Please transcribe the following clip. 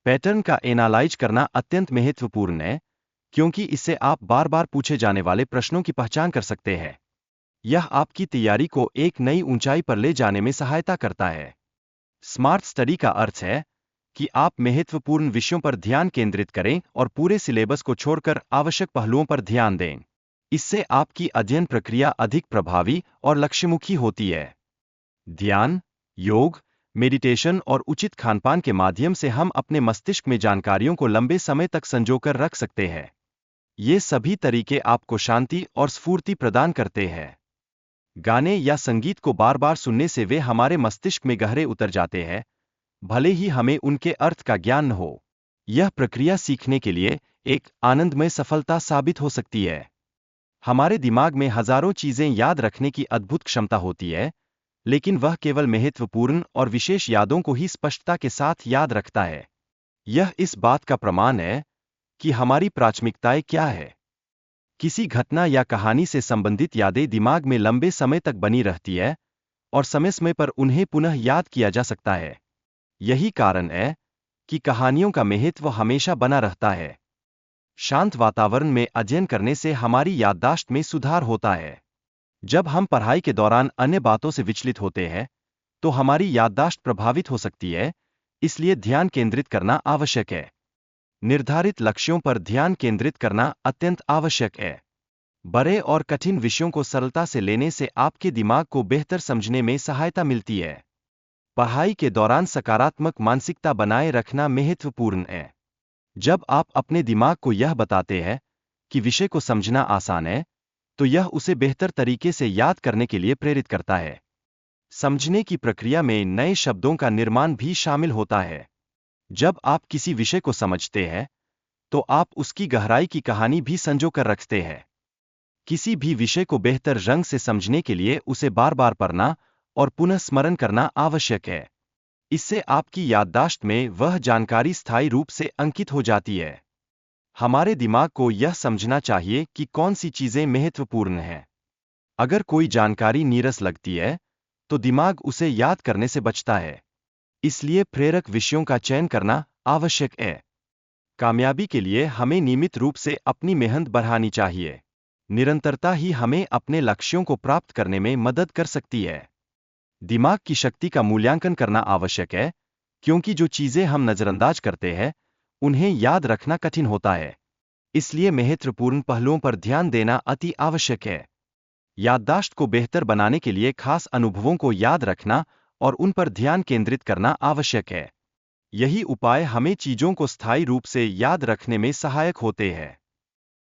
Pattern का analyse करना अत्यंत महत्वपूर्ण है, क्योंकि इससे आप बार बार पूछे जाने वाले प्रश्नों की पहचान कर सकते हैं। यह आपकी तैयारी को एक नई ऊंचाई पर ले जाने में सहायता करता है। स्मार्ट स्टडी का अर्थ है कि आप महत्वपूर्ण विषयों पर ध्यान केंद्रित करें और पूरे सिलेबस को छोड़कर आवश्यक पहलुओं पर ध्यान दें। इससे आपकी अध्ययन प्रक्रिया अधिक प्रभावी और लक्ष्यमुखी होती है। ध्यान, योग, मेडिटेशन और उचित खानपान के माध्यम से हम अपने मस्तिष्क में जानकारियों को लंबे समय तक संजोकर रख सकते हैं। ये सभी तरीके आपको शांति और स्फूर्ति प्रदान करते हैं। गाने या संगीत को बार बार सुनने से वे हमारे मस्तिष्क में गहरे उतर जाते हैं, भले ही हमें उनके अर्थ का ज्ञान न हो। यह प्रक्रिया सीखने के लिए एक आनंदमय सफलता साबित हो सकती है। हमारे दिमाग में हजारों चीजें याद रखने की अद्भुत क्षमता होती है, लेकिन वह केवल महत्वपूर्ण और विशेष यादों को ही स्पष्टता के साथ याद रखता है। यह इस बात का प्रमाण है कि हमारी प्राथमिकताएं क्या है। किसी घटना या कहानी से संबंधित यादें दिमाग में लंबे समय तक बनी रहती है और समय समय पर उन्हें पुनः याद किया जा सकता है। यही कारण है कि कहानियों का महत्व हमेशा बना रहता है। शांत वातावरण में अध्ययन करने से हमारी याददाश्त में सुधार होता है। जब हम पढ़ाई के दौरान अन्य बातों से विचलित होते हैं, तो हमारी याददाश्त प्रभावित हो सकती है, इसलिए ध्यान केंद्रित करना आवश्यक है। निर्धारित लक्ष्यों पर ध्यान केंद्रित करना अत्यंत आवश्यक है। बड़े और कठिन विषयों को सरलता से लेने से आपके दिमाग को बेहतर समझने में सहायता मिलती है। पढ़ाई के दौरान सकारात्मक मानसिकता बनाए रखना महत्वपूर्ण है। जब आप अपने दिमाग को यह बताते हैं कि विषय को समझना आसान है, तो यह उसे बेहतर तरीके से याद करने के लिए प्रेरित करता है। समझने की प्रक्रिया में नए शब्दों का निर्माण भी शामिल होता है। जब आप किसी विषय को समझते हैं, तो आप उसकी गहराई की कहानी भी संजो कर रखते हैं। किसी भी विषय को बेहतर रंग से समझने के लिए उसे बार बार पढ़ना और पुनः स्मरण करना आवश्यक है। इससे आपकी याददाश्त में वह जानकारी स्थायी रूप से अंकित हो जाती है। हमारे दिमाग को यह समझना चाहिए कि कौन सी चीजें महत्वपूर्ण हैं। अगर कोई जानकारी नीरस लगती है, तो दिमाग उसे याद करने से बचता है। इसलिए प्रेरक विषयों का चयन करना आवश्यक है। कामयाबी के लिए हमें नियमित रूप से अपनी मेहनत बढ़ानी चाहिए। निरंतरता ही हमें अपने लक्ष्यों को प्राप्त करने में मदद कर सकती है। दिमाग की शक्ति का मूल्यांकन करना आवश्यक है, क्योंकि जो चीजें हम नजरअंदाज करते हैं, उन्हें याद रखना कठिन होता है। इसलिए महत्वपूर्ण पहलुओं पर ध्यान देना अति आवश्यक है। याददाश्त को बेहतर बनाने के लिए खास अनुभवों को याद रखना और उन पर ध्यान केंद्रित करना आवश्यक है। यही उपाय हमें चीजों को स्थायी रूप से याद रखने में सहायक होते हैं।